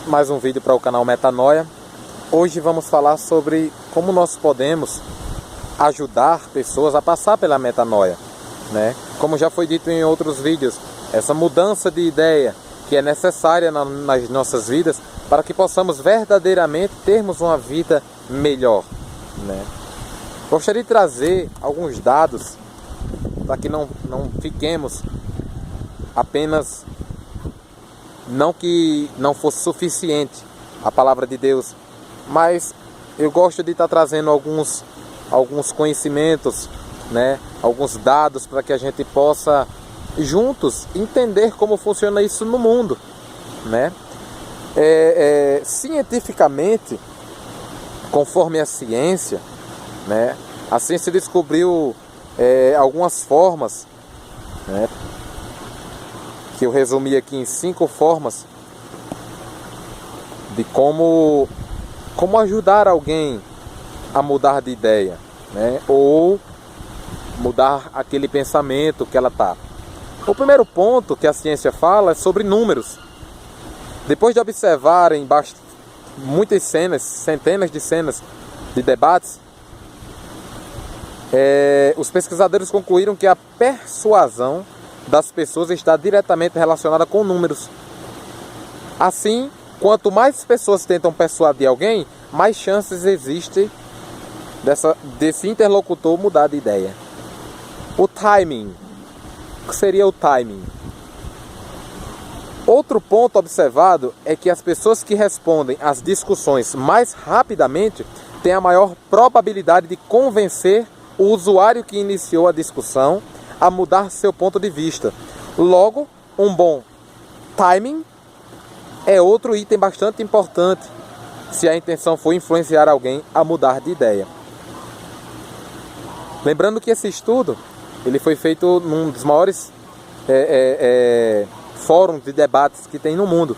mais um vídeo para o canal Metanoia. Hoje vamos falar sobre como nós podemos ajudar pessoas a passar pela metanoia, né? Como já foi dito em outros vídeos, essa mudança de ideia que é necessária nas nossas vidas para que possamos verdadeiramente termos uma vida melhor, né? Gostaria de trazer alguns dados para que não fiquemos apenas, não que não fosse suficiente a palavra de Deus, mas eu gosto de estar trazendo alguns conhecimentos, né? Alguns dados para que a gente possa juntos entender como funciona isso no mundo, né? Cientificamente, conforme a ciência, né? A ciência descobriu algumas formas, né? Que eu resumi aqui em 5 formas de como ajudar alguém a mudar de ideia, né? Ou mudar aquele pensamento que ela está. O primeiro ponto que a ciência fala é sobre números. Depois de observarem muitas cenas, centenas de cenas de debates, os pesquisadores concluíram que a persuasão das pessoas está diretamente relacionada com números. Assim, quanto mais pessoas tentam persuadir alguém, mais chances existem desse interlocutor mudar de ideia. O timing. O que seria o timing? Outro ponto observado é que as pessoas que respondem às discussões mais rapidamente têm a maior probabilidade de convencer o usuário que iniciou a discussão a mudar seu ponto de vista. Logo, um bom timing é outro item bastante importante se a intenção for influenciar alguém a mudar de ideia. Lembrando que esse estudo ele foi feito num dos maiores fóruns de debates que tem no mundo.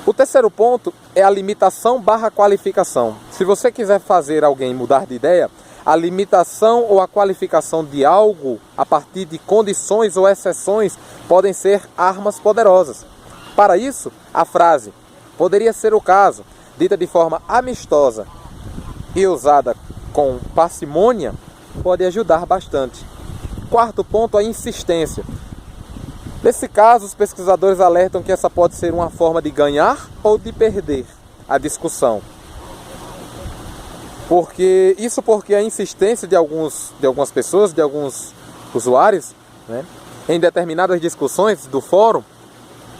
O terceiro ponto é a limitação / qualificação. Se você quiser fazer alguém mudar de ideia, a limitação ou a qualificação de algo a partir de condições ou exceções podem ser armas poderosas. Para isso, a frase "poderia ser o caso", dita de forma amistosa e usada com parcimônia, pode ajudar bastante. Quarto ponto, a insistência. Nesse caso, os pesquisadores alertam que essa pode ser uma forma de ganhar ou de perder a discussão. Porque a insistência de algumas pessoas, de alguns usuários, né, em determinadas discussões do fórum,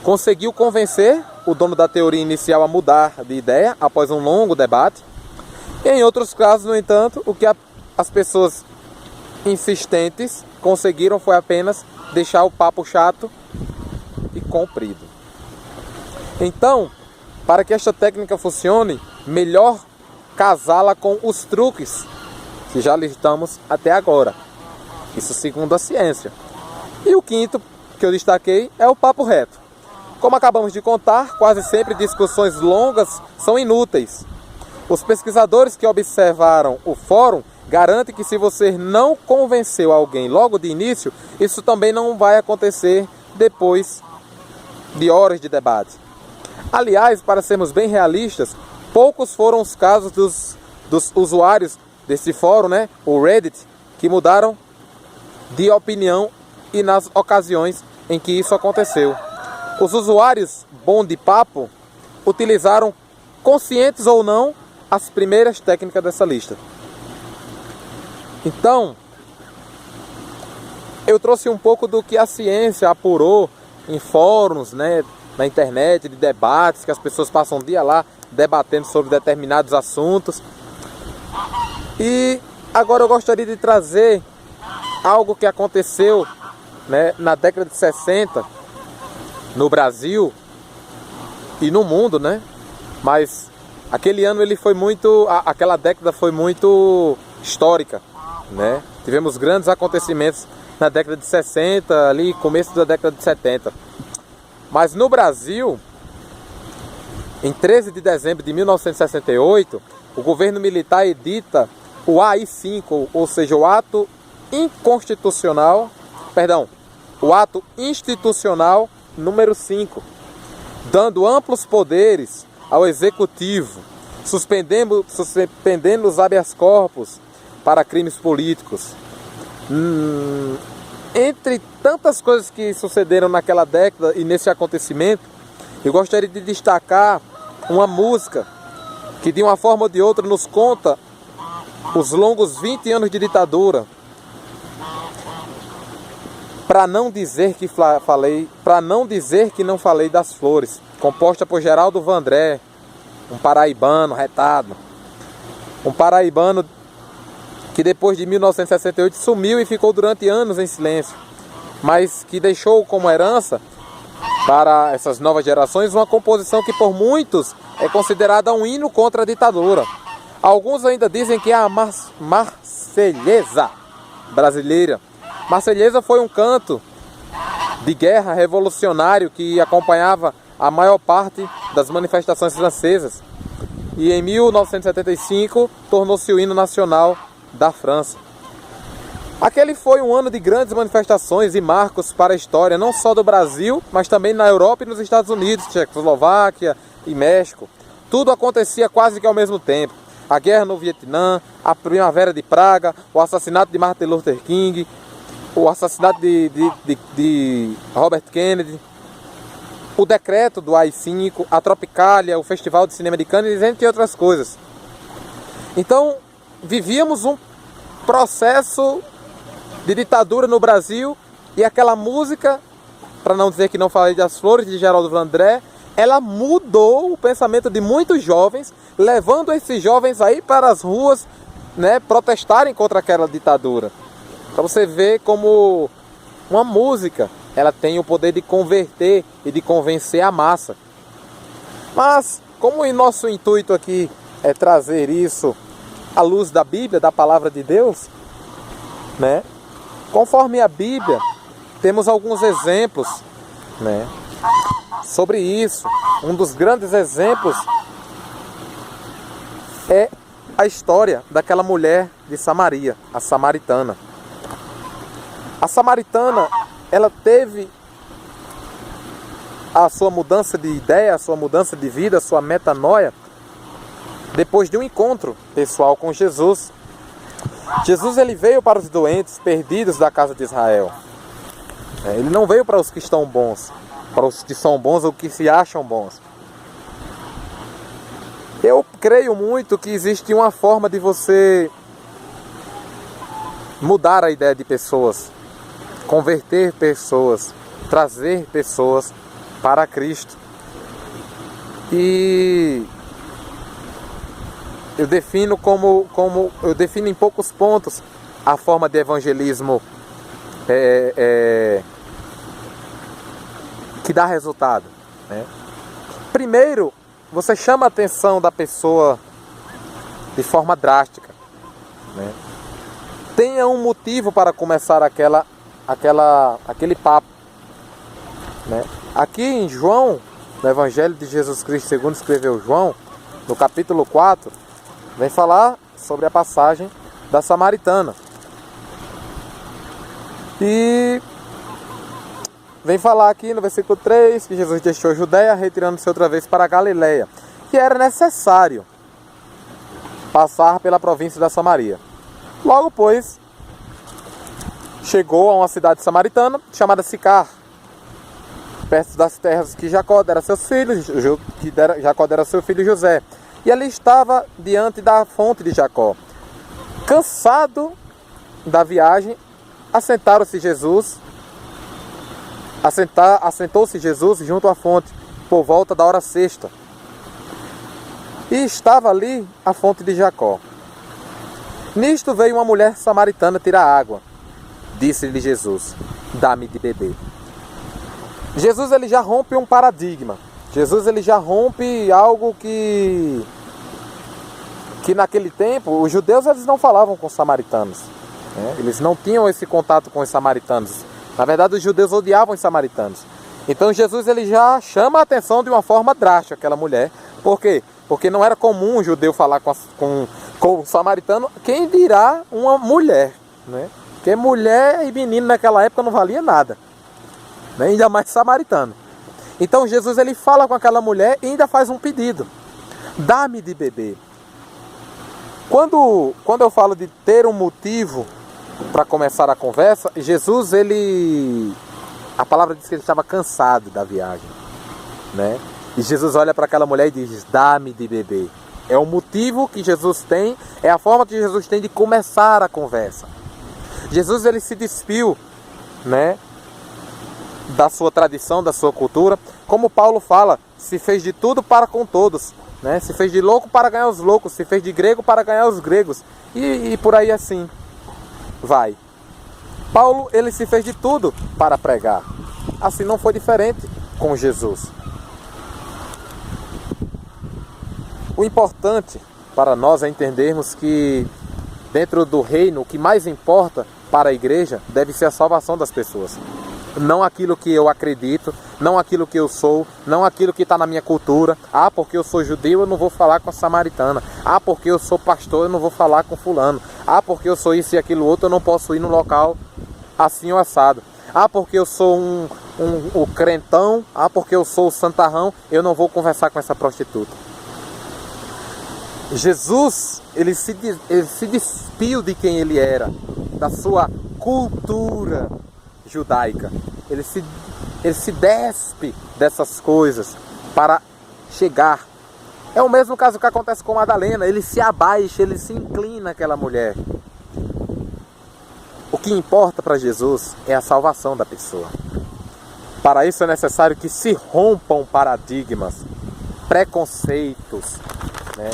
conseguiu convencer o dono da teoria inicial a mudar de ideia após um longo debate. E em outros casos, no entanto, o que as pessoas insistentes conseguiram foi apenas deixar o papo chato e comprido. Então, para que esta técnica funcione, melhor casá-la com os truques que já listamos até agora. Isso segundo a ciência. E o quinto que eu destaquei é o papo reto. Como acabamos de contar, quase sempre discussões longas são inúteis. Os pesquisadores que observaram o fórum garantem que se você não convenceu alguém logo de início, isso também não vai acontecer depois de horas de debate. Aliás, para sermos bem realistas, poucos foram os casos dos usuários desse fórum, né, o Reddit, que mudaram de opinião e nas ocasiões em que isso aconteceu. Os usuários bom de papo utilizaram, conscientes ou não, as primeiras técnicas dessa lista. Então, eu trouxe um pouco do que a ciência apurou em fóruns, né, na internet, de debates, que as pessoas passam o dia lá debatendo sobre determinados assuntos. E agora eu gostaria de trazer algo que aconteceu, né, na década de 60 no Brasil e no mundo, né? Mas aquele ano aquela década foi muito histórica, né? Tivemos grandes acontecimentos na década de 60, ali começo da década de 70. Mas no Brasil, em 13 de dezembro de 1968, o governo militar edita o AI-5, ou seja, o ato institucional número 5, dando amplos poderes ao executivo, suspendendo os habeas corpus para crimes políticos. Entre tantas coisas que sucederam naquela década e nesse acontecimento, eu gostaria de destacar uma música que de uma forma ou de outra nos conta os longos 20 anos de ditadura. Para não dizer que não falei das flores, composta por Geraldo Vandré, um paraibano retado. Um paraibano que depois de 1968 sumiu e ficou durante anos em silêncio, mas que deixou como herança para essas novas gerações uma composição que por muitos é considerada um hino contra a ditadura. Alguns ainda dizem que é a Marselhesa brasileira. Marselhesa foi um canto de guerra revolucionário que acompanhava a maior parte das manifestações francesas. E em 1975 tornou-se o hino nacional da França. Aquele foi um ano de grandes manifestações e marcos para a história, não só do Brasil, mas também na Europa e nos Estados Unidos, Tchecoslováquia e México. Tudo acontecia quase que ao mesmo tempo. A guerra no Vietnã, a Primavera de Praga, o assassinato de Martin Luther King, o assassinato de Robert Kennedy, o decreto do AI-5, a Tropicália, o Festival de Cinema de Cannes, entre outras coisas. Então, vivíamos um processo de ditadura no Brasil e aquela música, para não dizer que não falei das flores, de Geraldo Vandré, ela mudou o pensamento de muitos jovens, levando esses jovens aí para as ruas, né, protestarem contra aquela ditadura. Para você ver como uma música ela tem o poder de converter e de convencer a massa. Mas, como o nosso intuito aqui é trazer isso à luz da Bíblia, da Palavra de Deus, né? Conforme a Bíblia, temos alguns exemplos, né, sobre isso. Um dos grandes exemplos é a história daquela mulher de Samaria, a samaritana. A samaritana, ela teve a sua mudança de ideia, a sua mudança de vida, a sua metanoia, depois de um encontro pessoal com Jesus. Jesus, ele veio para os doentes, perdidos da casa de Israel. Ele não veio para os que estão bons, para os que são bons ou que se acham bons. Eu creio muito que existe uma forma de você mudar a ideia de pessoas, converter pessoas, trazer pessoas para Cristo. E eu defino eu defino em poucos pontos a forma de evangelismo que dá resultado, né? Primeiro, você chama a atenção da pessoa de forma drástica, né? Tenha um motivo para começar aquele papo, né? Aqui em João, no Evangelho de Jesus Cristo segundo escreveu João, no capítulo 4, vem falar sobre a passagem da samaritana. E vem falar aqui no versículo 3 que Jesus deixou a Judéia, retirando-se outra vez para a Galileia, que era necessário passar pela província da Samaria. Logo, pois, chegou a uma cidade samaritana chamada Sicar, perto das terras que Jacó dera a seus filhos, Jacó dera a seu filho José. E ali estava diante da fonte de Jacó. Cansado da viagem, assentou-se Jesus junto à fonte, por volta da hora sexta. E estava ali a fonte de Jacó. Nisto veio uma mulher samaritana tirar água. Disse-lhe Jesus: dá-me de beber. Jesus, ele já rompe um paradigma. Jesus, ele já rompe algo que naquele tempo os judeus, eles não falavam com os samaritanos, né? Eles não tinham esse contato com os samaritanos. Na verdade, os judeus odiavam os samaritanos. Então Jesus, ele já chama a atenção de uma forma drástica aquela mulher. Por quê? Porque não era comum um judeu falar com o samaritano, quem dirá uma mulher, né? Porque mulher e menino naquela época não valia nada, né? Ainda mais samaritano. Então Jesus ele fala com aquela mulher e ainda faz um pedido: dá-me de beber. Quando eu falo de ter um motivo para começar a conversa, Jesus a palavra diz que ele estava cansado da viagem, né? E Jesus olha para aquela mulher e diz: dá-me de beber. É o motivo que Jesus tem, é a forma que Jesus tem de começar a conversa. Jesus ele se despiu, né, da sua tradição, da sua cultura. Como Paulo fala, se fez de tudo para com todos, né? Se fez de louco para ganhar os loucos, se fez de grego para ganhar os gregos. E por aí assim vai. Paulo ele se fez de tudo para pregar. Assim não foi diferente com Jesus. O importante para nós é entendermos que dentro do reino o que mais importa para a igreja deve ser a salvação das pessoas. Não aquilo que eu acredito, não aquilo que eu sou, não aquilo que está na minha cultura. Ah, porque eu sou judeu, eu não vou falar com a samaritana. Ah, porque eu sou pastor, eu não vou falar com fulano. Ah, porque eu sou isso e aquilo outro, eu não posso ir no local assim ou assado. Ah, porque eu sou o crentão. Ah, porque eu sou o santarrão, eu não vou conversar com essa prostituta. Jesus, ele se despiu de quem ele era, da sua cultura judaica. Ele se despe dessas coisas para chegar. É o mesmo caso que acontece com Madalena. Ele se abaixa, ele se inclina àquela mulher. O que importa para Jesus é a salvação da pessoa. Para isso é necessário que se rompam paradigmas, preconceitos, né?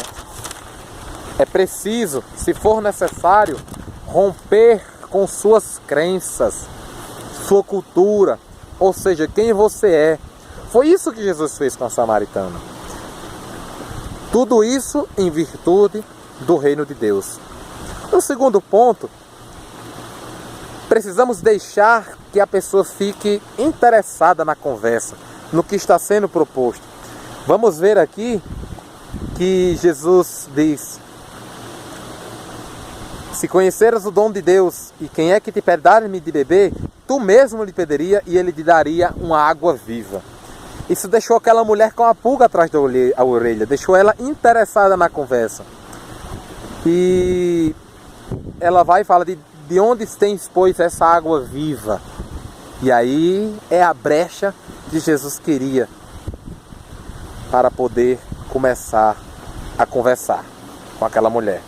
É preciso, se for necessário, romper com suas crenças, sua cultura, ou seja, quem você é. Foi isso que Jesus fez com a samaritana. Tudo isso em virtude do reino de Deus. No segundo ponto, precisamos deixar que a pessoa fique interessada na conversa, no que está sendo proposto. Vamos ver aqui que Jesus diz: se conheceras o dom de Deus e quem é que te dar-me de beber, tu mesmo lhe pediria e ele te daria uma água viva. Isso deixou aquela mulher com a pulga atrás da orelha, deixou ela interessada na conversa. E ela vai e fala de onde tens, pois, essa água viva? E aí é a brecha que Jesus queria para poder começar a conversar com aquela mulher.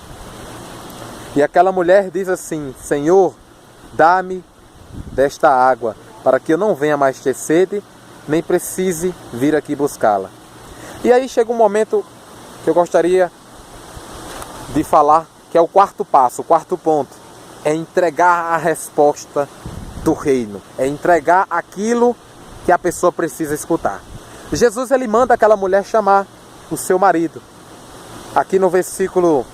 E aquela mulher diz assim: Senhor, dá-me desta água, para que eu não venha mais ter sede, nem precise vir aqui buscá-la. E aí chega um momento que eu gostaria de falar, que é o quarto passo, o quarto ponto. É entregar a resposta do reino. É entregar aquilo que a pessoa precisa escutar. Jesus ele manda aquela mulher chamar o seu marido. Aqui no versículo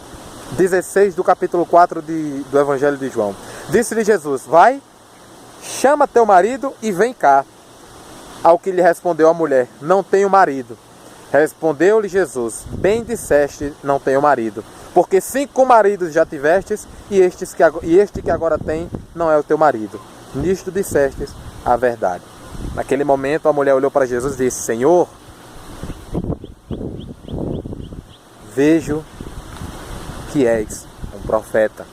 16 do capítulo 4 do Evangelho de João. Disse-lhe Jesus: vai, chama teu marido e vem cá. Ao que lhe respondeu a mulher: não tenho marido. Respondeu-lhe Jesus: bem disseste, não tenho marido. Porque 5 maridos já tivestes, e este que agora tem não é o teu marido. Nisto dissestes a verdade. Naquele momento a mulher olhou para Jesus e disse: Senhor, vejo que és um profeta.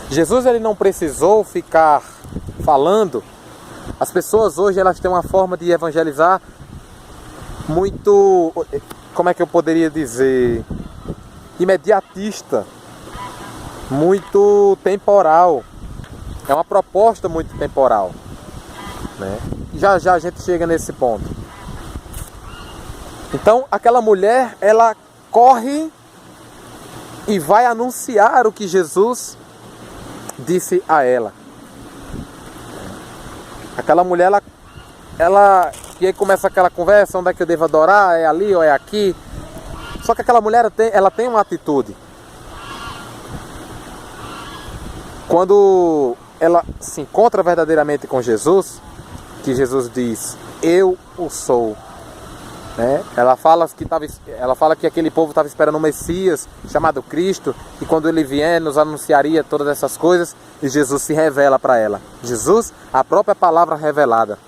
Jesus ele não precisou ficar falando. As pessoas hoje elas têm uma forma de evangelizar muito, como é que eu poderia dizer, imediatista, muito temporal. É uma proposta muito temporal, né? Já a gente chega nesse ponto. Então aquela mulher ela corre e vai anunciar o que Jesus disse a ela. Aquela mulher, ela e aí começa aquela conversa, onde é que eu devo adorar, é ali ou é aqui. Só que aquela mulher ela tem uma atitude. Quando ela se encontra verdadeiramente com Jesus, que Jesus diz: eu o sou. Né? Ela fala que aquele povo estava esperando um Messias chamado Cristo, e quando ele vier nos anunciaria todas essas coisas, e Jesus se revela para ela. Jesus, a própria palavra revelada.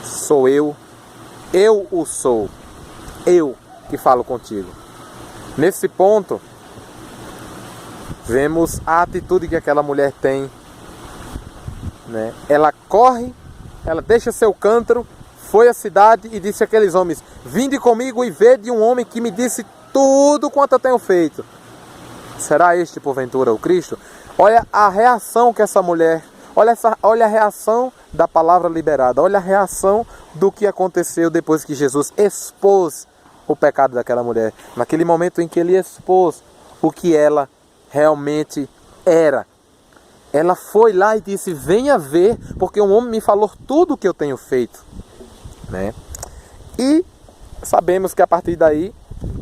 sou eu o sou, eu que falo contigo. Nesse ponto, vemos a atitude que aquela mulher tem, né? Ela corre, ela deixa seu cântaro, foi à cidade e disse àqueles homens: vinde comigo e vede um homem que me disse tudo quanto eu tenho feito. Será este porventura o Cristo? Olha a reação que essa mulher, olha a reação da palavra liberada, olha a reação do que aconteceu depois que Jesus expôs o pecado daquela mulher. Naquele momento em que ele expôs o que ela realmente era. Ela foi lá e disse: venha ver, porque um homem me falou tudo o que eu tenho feito, né? E sabemos que a partir daí,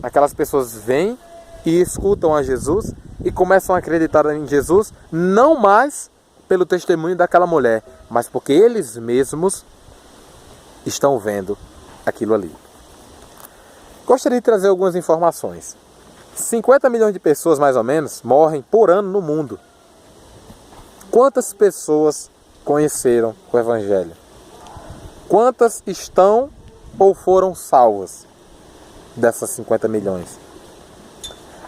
aquelas pessoas vêm e escutam a Jesus e começam a acreditar em Jesus, não mais pelo testemunho daquela mulher, mas porque eles mesmos estão vendo aquilo ali. Gostaria de trazer algumas informações. 50 milhões de pessoas, mais ou menos, morrem por ano no mundo. Quantas pessoas conheceram o Evangelho? Quantas estão ou foram salvas dessas 50 milhões?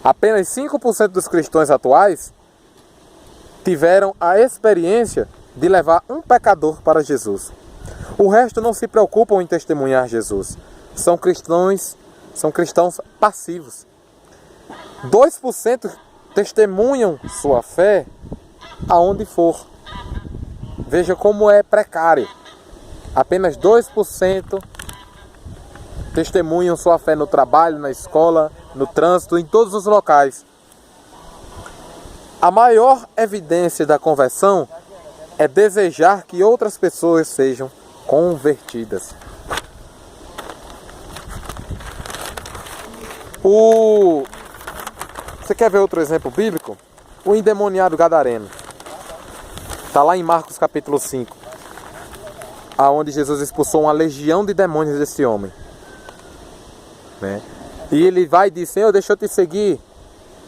Apenas 5% dos cristãos atuais tiveram a experiência de levar um pecador para Jesus. O resto não se preocupam em testemunhar Jesus. São cristãos passivos. 2% testemunham sua fé aonde for. Veja como é precário. Apenas 2% testemunham sua fé no trabalho, na escola, no trânsito, em todos os locais. A maior evidência da conversão é desejar que outras pessoas sejam convertidas. Você quer ver outro exemplo bíblico? O endemoniado gadareno. Está lá em Marcos capítulo 5. Aonde Jesus expulsou uma legião de demônios desse homem, né? E ele vai e diz: Senhor, deixa eu te seguir.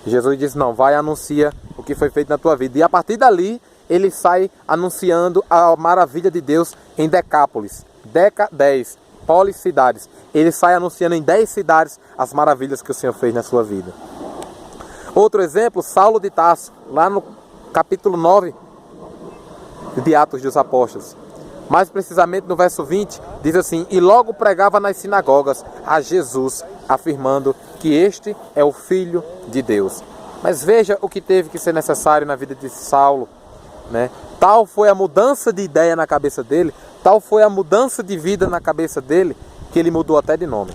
Jesus diz: não, vai e anuncia o que foi feito na tua vida. E a partir dali, ele sai anunciando a maravilha de Deus em Decápolis. 10, policidades. Ele sai anunciando em 10 cidades as maravilhas que o Senhor fez na sua vida. Outro exemplo, Saulo de Tarso, lá no capítulo 9 de Atos dos Apóstolos. Mais precisamente no verso 20, diz assim: e logo pregava nas sinagogas a Jesus, afirmando que este é o Filho de Deus. Mas veja o que teve que ser necessário na vida de Saulo, né? Tal foi a mudança de ideia na cabeça dele, tal foi a mudança de vida na cabeça dele, que ele mudou até de nome.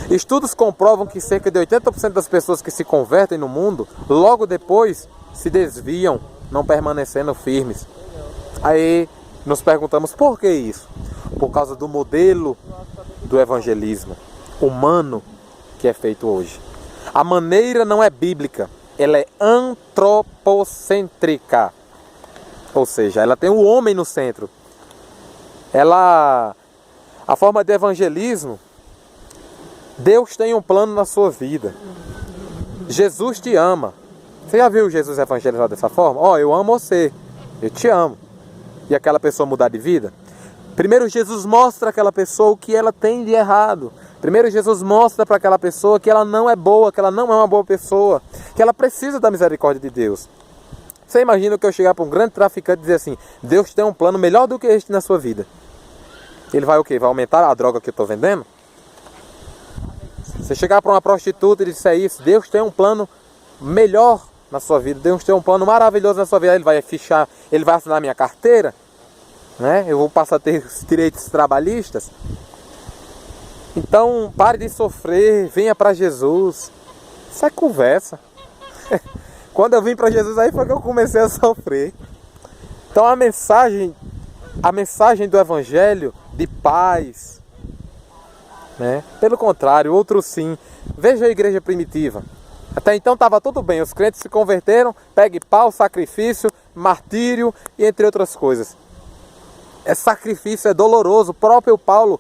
Estudos comprovam que cerca de 80% das pessoas que se convertem no mundo, logo depois se desviam, não permanecendo firmes. Aí nos perguntamos: por que isso? Por causa do modelo do evangelismo humano que é feito hoje. A maneira não é bíblica, ela é antropocêntrica. Ou seja, ela tem o homem no centro. A forma de evangelismo, Deus tem um plano na sua vida. Jesus te ama. Você já viu Jesus evangelizar dessa forma? Ó, eu amo você, eu te amo. E aquela pessoa mudar de vida? Primeiro Jesus mostra àquela pessoa o que ela tem de errado. Primeiro Jesus mostra para aquela pessoa que ela não é boa, que ela não é uma boa pessoa, que ela precisa da misericórdia de Deus. Você imagina que eu chegar para um grande traficante e dizer assim: Deus tem um plano melhor do que este na sua vida. Ele vai o quê? Vai aumentar a droga que eu estou vendendo? Você chegar para uma prostituta e disser isso: Deus tem um plano melhor na sua vida, Deus tem um plano maravilhoso na sua vida. Ele vai fichar, ele vai assinar minha carteira, né? Eu vou passar a ter os direitos trabalhistas. Então pare de sofrer, venha para Jesus. Isso é conversa. Quando eu vim para Jesus, aí foi que eu comecei a sofrer. Então a mensagem do Evangelho de paz, né? Pelo contrário, outro sim. Veja a igreja primitiva. Até então estava tudo bem, os crentes se converteram, pegue pau, sacrifício, martírio e entre outras coisas. É sacrifício, é doloroso. O próprio Paulo,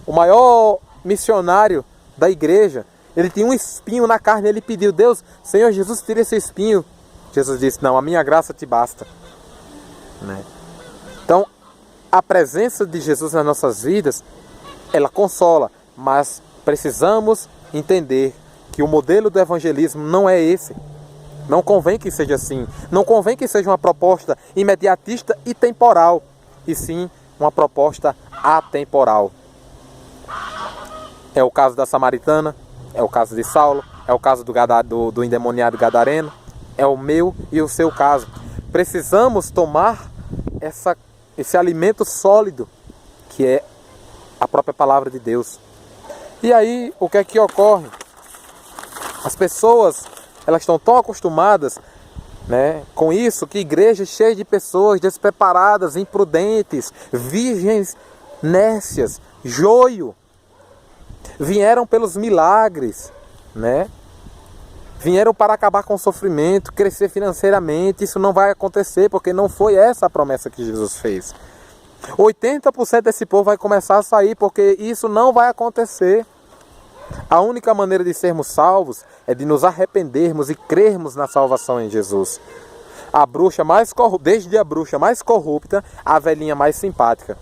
o maior missionário da igreja, ele tinha um espinho na carne, ele pediu: Deus, Senhor Jesus, tira esse espinho. Jesus disse: não, a minha graça te basta, né? Então, a presença de Jesus nas nossas vidas, ela consola, mas precisamos entender que o modelo do evangelismo não é esse. Não convém que seja assim. Não convém que seja uma proposta imediatista e temporal, e sim uma proposta atemporal. É o caso da samaritana, é o caso de Saulo, é o caso do endemoniado gadareno, é o meu e o seu caso. Precisamos tomar esse alimento sólido, que é a própria palavra de Deus. E aí, o que é que ocorre? As pessoas, elas estão tão acostumadas, né, com isso, que igreja cheia de pessoas despreparadas, imprudentes, virgens nécias, joio, vieram pelos milagres, né? Vieram para acabar com o sofrimento, crescer financeiramente. Isso não vai acontecer, porque não foi essa a promessa que Jesus fez. 80% desse povo vai começar a sair, porque isso não vai acontecer. A única maneira de sermos salvos é de nos arrependermos e crermos na salvação em Jesus. Desde a bruxa mais corrupta, a velhinha mais simpática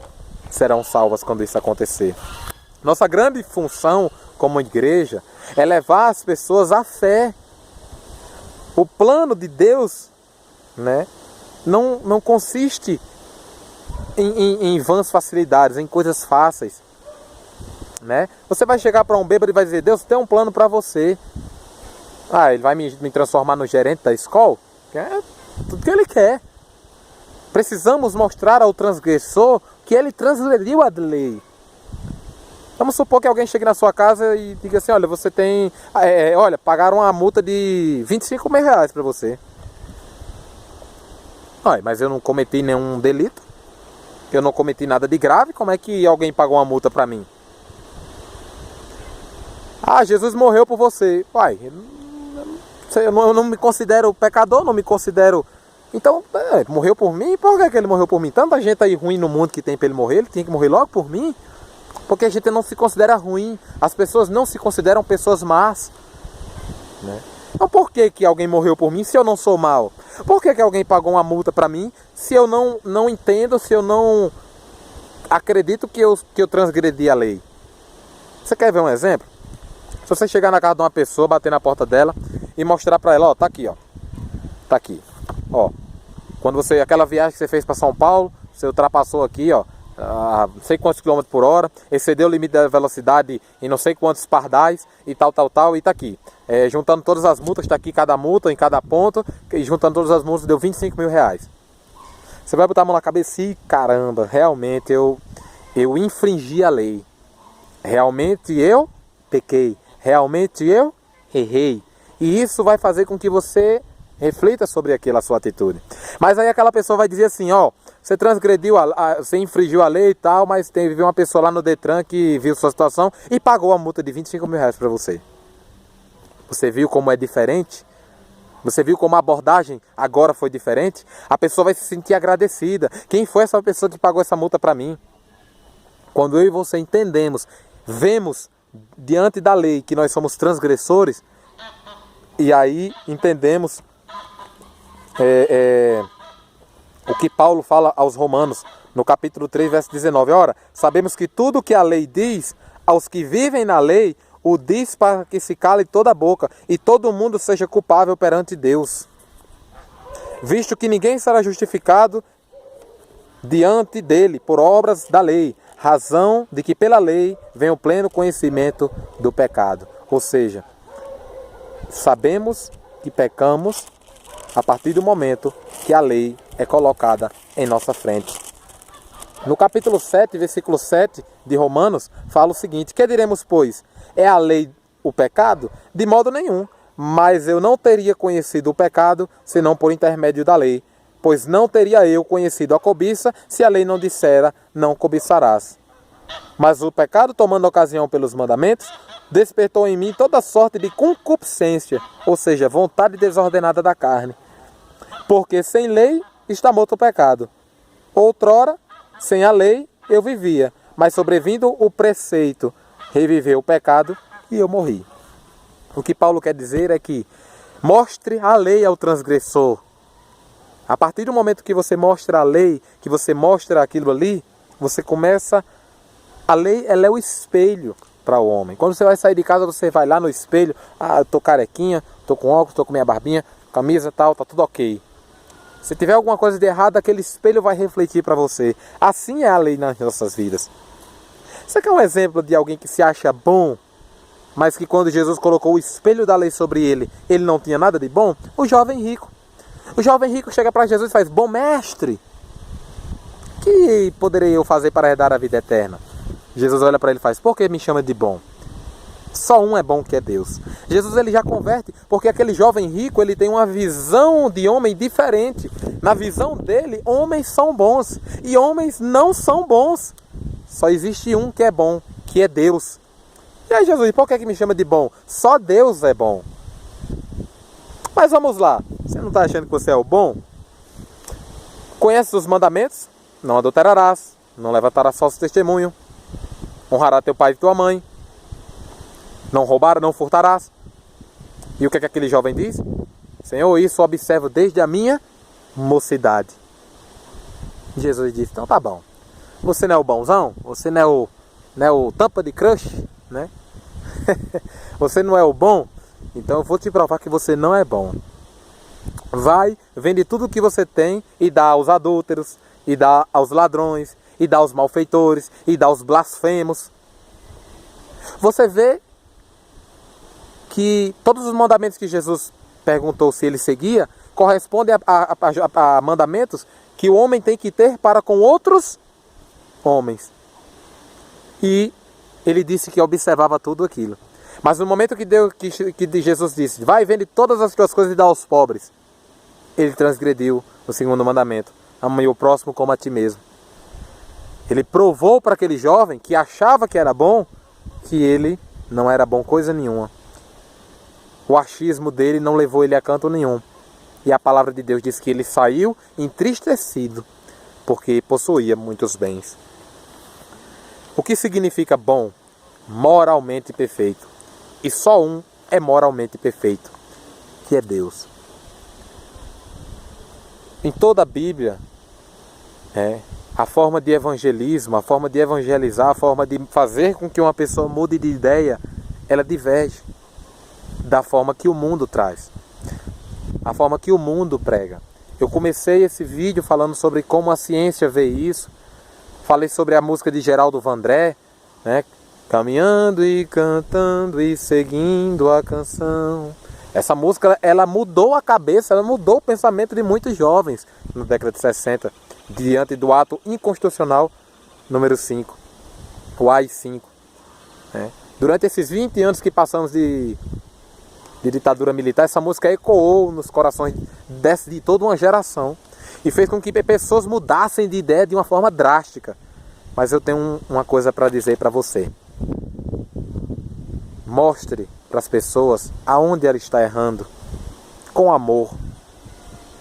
serão salvas quando isso acontecer. Nossa grande função como igreja é levar as pessoas à fé. O plano de Deus, né, não consiste em vãs facilidades, em coisas fáceis. Né? Você vai chegar para um bêbado e vai dizer: Deus tem um plano para você. Ele vai me transformar no gerente da escola? É tudo que ele quer. Precisamos mostrar ao transgressor que ele transgrediu a lei. Vamos supor que alguém chegue na sua casa e diga assim: olha, você tem... pagaram uma multa de 25 mil reais para você. Mas eu não cometi nenhum delito. Eu não cometi nada de grave. Como é que alguém pagou uma multa para mim? Jesus morreu por você. Eu não me considero pecador, não me considero... Então, morreu por mim? Por que ele morreu por mim? Tanta gente aí ruim no mundo que tem para ele morrer, ele tinha que morrer logo por mim? Porque a gente não se considera ruim. As pessoas não se consideram pessoas más, né? Então por que alguém morreu por mim se eu não sou mau? Por que alguém pagou uma multa para mim se eu não entendo, se eu não acredito que eu transgredi a lei? Você quer ver um exemplo? Se você chegar na casa de uma pessoa, bater na porta dela e mostrar para ela: tá aqui, tá aqui, quando aquela viagem que você fez para São Paulo, você ultrapassou aqui, não sei quantos quilômetros por hora, excedeu o limite da velocidade em não sei quantos pardais e tal, e tá aqui. Juntando todas as multas, tá aqui cada multa em cada ponto, e juntando todas as multas deu 25 mil reais. Você vai botar a mão na cabeça e caramba, realmente eu infringi a lei. Realmente eu pequei. Realmente eu errei. E isso vai fazer com que você reflita sobre aquela sua atitude. Mas aí aquela pessoa vai dizer assim: você transgrediu, você infringiu a lei e tal, mas teve uma pessoa lá no Detran que viu sua situação e pagou a multa de 25 mil reais para você. Você viu como é diferente? Você viu como a abordagem agora foi diferente? A pessoa vai se sentir agradecida. Quem foi essa pessoa que pagou essa multa para mim? Quando eu e você entendemos, vemos diante da lei que nós somos transgressores, e aí entendemos o que Paulo fala aos Romanos, no capítulo 3, verso 19. Ora, sabemos que tudo que a lei diz, aos que vivem na lei, o diz para que se cale toda a boca, e todo mundo seja culpável perante Deus. Visto que ninguém será justificado diante dele por obras da lei, razão de que pela lei vem o pleno conhecimento do pecado. Ou seja, sabemos que pecamos a partir do momento que a lei é colocada em nossa frente. No capítulo 7, versículo 7 de Romanos, fala o seguinte: que diremos, pois? É a lei o pecado? De modo nenhum. Mas eu não teria conhecido o pecado, senão por intermédio da lei. Pois não teria eu conhecido a cobiça, se a lei não dissera, não cobiçarás. Mas o pecado, tomando ocasião pelos mandamentos, despertou em mim toda sorte de concupiscência, ou seja, vontade desordenada da carne. Porque sem lei está morto o pecado. Outrora, sem a lei, eu vivia, mas sobrevindo o preceito, reviveu o pecado e eu morri. O que Paulo quer dizer é que mostre a lei ao transgressor. A partir do momento que você mostra a lei, que você mostra aquilo ali, você começa... A lei, ela é o espelho para o homem. Quando você vai sair de casa, você vai lá no espelho. Ah, eu tô carequinha, tô com óculos, tô com minha barbinha, camisa e tal, tá tudo ok. Se tiver alguma coisa de errado, aquele espelho vai refletir para você. Assim é a lei nas nossas vidas. Você quer um exemplo de alguém que se acha bom, mas que quando Jesus colocou o espelho da lei sobre ele, ele não tinha nada de bom? O jovem rico. O jovem rico chega para Jesus e faz: bom mestre, o que poderei eu fazer para herdar a vida eterna? Jesus olha para ele e faz: por que me chama de bom? Só um é bom, que é Deus. Jesus, ele já converte, porque aquele jovem rico, ele tem uma visão de homem diferente. Na visão dele, homens são bons e homens não são bons. Só existe um que é bom, que é Deus. E aí Jesus, por que me chama de bom? Só Deus é bom. Mas vamos lá, você não está achando que você é o bom? Conhece os mandamentos? Não adulterarás, não levantarás falso testemunho, honrará teu pai e tua mãe, não roubarás, não furtarás. E o que é que aquele jovem diz? Senhor, isso eu observo desde a minha mocidade. Jesus disse: então tá bom. Você não é o bonzão? Você não é o tampa de crush? Né? Você não é o bom? Então eu vou te provar que você não é bom. Vai, vende tudo que você tem e dá aos adúlteros, e dá aos ladrões, e dá aos malfeitores, e dá aos blasfemos. Você vê que todos os mandamentos que Jesus perguntou se ele seguia correspondem a mandamentos que o homem tem que ter para com outros homens. E ele disse que observava tudo aquilo. Mas no momento que Jesus disse: vai, vende todas as tuas coisas e dá aos pobres, ele transgrediu o segundo mandamento: ame o próximo como a ti mesmo. Ele provou para aquele jovem que achava que era bom, que ele não era bom coisa nenhuma. O achismo dele não levou ele a canto nenhum. E a palavra de Deus diz que ele saiu entristecido, porque possuía muitos bens. O que significa bom? Moralmente perfeito. E só um é moralmente perfeito, que é Deus. Em toda a Bíblia, a forma de evangelismo, a forma de evangelizar, a forma de fazer com que uma pessoa mude de ideia, ela diverge da forma que o mundo traz, a forma que o mundo prega. Eu comecei esse vídeo falando sobre como a ciência vê isso. Falei sobre a música de Geraldo Vandré, né? Caminhando e cantando e seguindo a canção. Essa música, ela mudou a cabeça, ela mudou o pensamento de muitos jovens na década de 60, diante do ato inconstitucional número 5, o AI-5. Né? Durante esses 20 anos que passamos de ditadura militar, essa música ecoou nos corações de toda uma geração e fez com que pessoas mudassem de ideia de uma forma drástica. Mas eu tenho uma coisa para dizer para você. Mostre para as pessoas aonde ela está errando, com amor.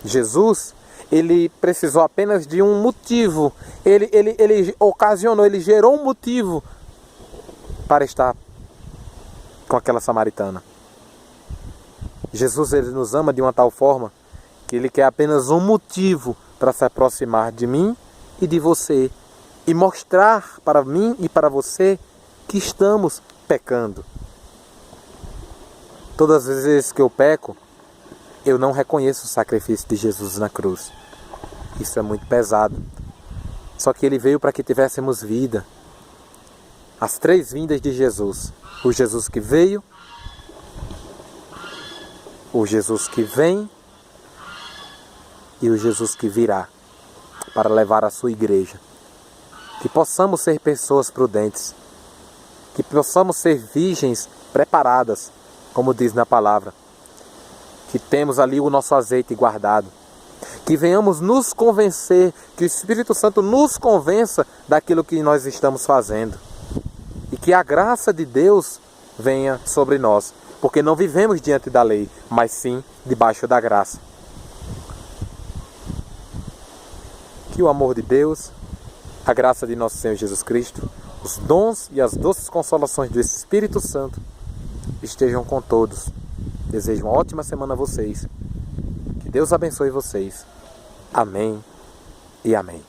Jesus, ele precisou apenas de um motivo. Ele ocasionou, ele gerou um motivo para estar com aquela samaritana. Jesus, ele nos ama de uma tal forma que ele quer apenas um motivo para se aproximar de mim e de você e mostrar para mim e para você que estamos pecando. Todas as vezes que eu peco, eu não reconheço o sacrifício de Jesus na cruz. Isso é muito pesado. Só que ele veio para que tivéssemos vida. As 3 vindas de Jesus. O Jesus que veio, o Jesus que vem e o Jesus que virá para levar a sua igreja. Que possamos ser pessoas prudentes, que possamos ser virgens preparadas, como diz na palavra, que temos ali o nosso azeite guardado, que venhamos nos convencer, que o Espírito Santo nos convença daquilo que nós estamos fazendo e que a graça de Deus venha sobre nós. Porque não vivemos diante da lei, mas sim debaixo da graça. Que o amor de Deus, a graça de nosso Senhor Jesus Cristo, os dons e as doces consolações do Espírito Santo estejam com todos. Desejo uma ótima semana a vocês. Que Deus abençoe vocês. Amém e amém.